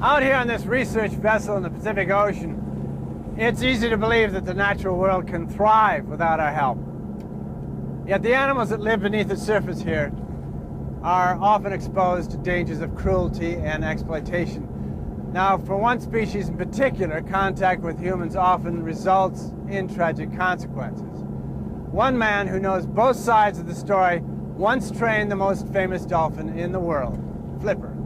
Out here on this research vessel in the Pacific Ocean, it's easy to believe that the natural world can thrive without our help. Yet the animals that live beneath the surface here are often exposed to dangers of cruelty and exploitation. Now, for one species in particular, contact with humans often results in tragic consequences. One man who knows both sides of the story once trained the most famous dolphin in the world, Flipper.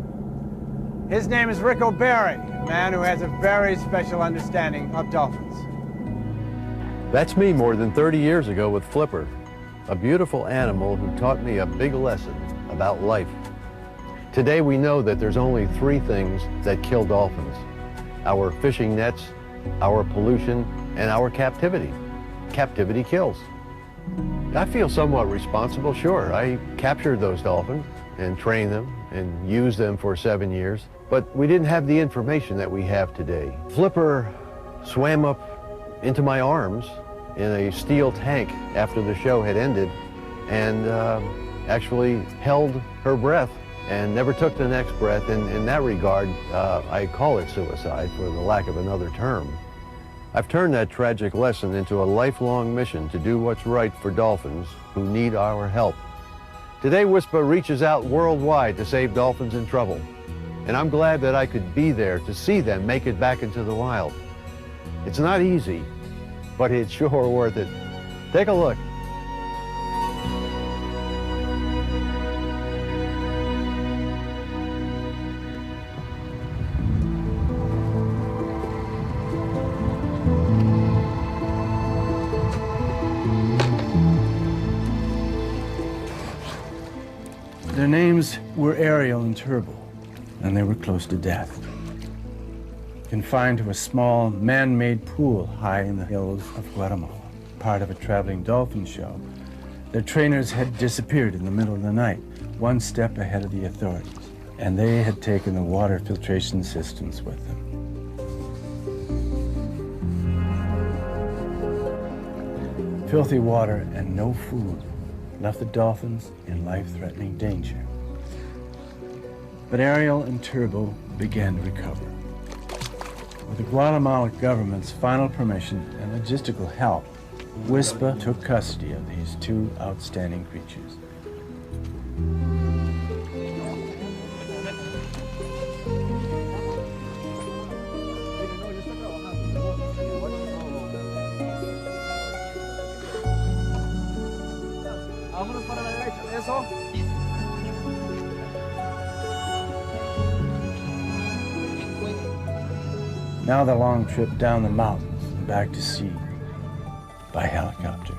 His name is Rick O'Barry, a man who has a very special understanding of dolphins. That's me more than 30 years ago with Flipper, a beautiful animal who taught me a big lesson about life. Today we know that there's only 3 things that kill dolphins: our fishing nets, our pollution, and our captivity. Captivity kills. I feel somewhat responsible, sure. I captured those dolphins and trained them and used them for 7 years, but we didn't have the information that we have today. Flipper swam up into my arms in a steel tank after the show had ended and actually held her breath and never took the next breath. And in that regard, I call it suicide for the lack of another term. I've turned that tragic lesson into a lifelong mission to do what's right for dolphins who need our help. Today, WISPA reaches out worldwide to save dolphins in trouble. And I'm glad that I could be there to see them make it back into the wild. It's not easy, but it's sure worth it. Take a look. Their names were Ariel and Turbo, and they were close to death. Confined to a small man-made pool high in the hills of Guatemala, part of a traveling dolphin show, their trainers had disappeared in the middle of the night, one step ahead of the authorities, and they had taken the water filtration systems with them. Filthy water and no food left the dolphins in life-threatening danger. But Ariel and Turbo began to recover. With the Guatemala government's final permission and logistical help, WISPA took custody of these 2 outstanding creatures. Now the long trip down the mountains and back to sea by helicopter.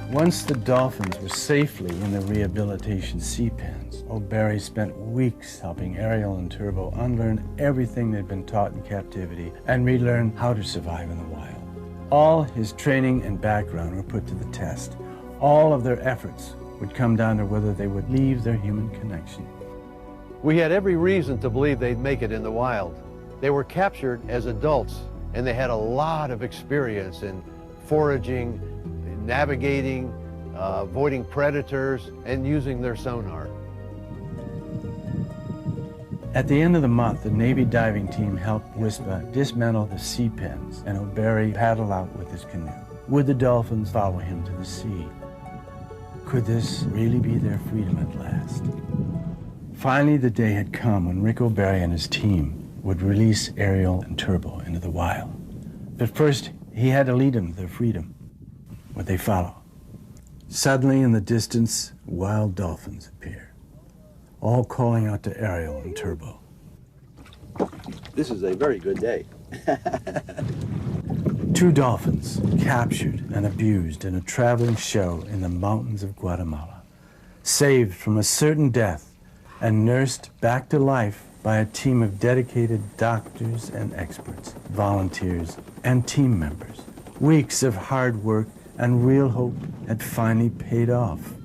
Once the dolphins were safely in the rehabilitation sea pens, O'Barry spent weeks helping Ariel and Turbo unlearn everything they'd been taught in captivity and relearn how to survive in the wild. All his training and background were put to the test. All of their efforts would come down to whether they would leave their human connection. We had every reason to believe they'd make it in the wild. They were captured as adults, and they had a lot of experience in foraging, navigating, avoiding predators, and using their sonar. At the end of the month, the Navy diving team helped WISPA dismantle the sea pens, and O'Barry paddled out with his canoe. Would the dolphins follow him to the sea? Could this really be their freedom at last? Finally, the day had come when Rick O'Barry and his team would release Ariel and Turbo into the wild. But first, he had to lead them to their freedom. Would they follow? Suddenly, in the distance, wild dolphins appear, all calling out to Ariel and Turbo. This is a very good day. 2 dolphins captured and abused in a traveling show in the mountains of Guatemala, saved from a certain death and nursed back to life by a team of dedicated doctors and experts, volunteers and team members. Weeks of hard work and real hope had finally paid off.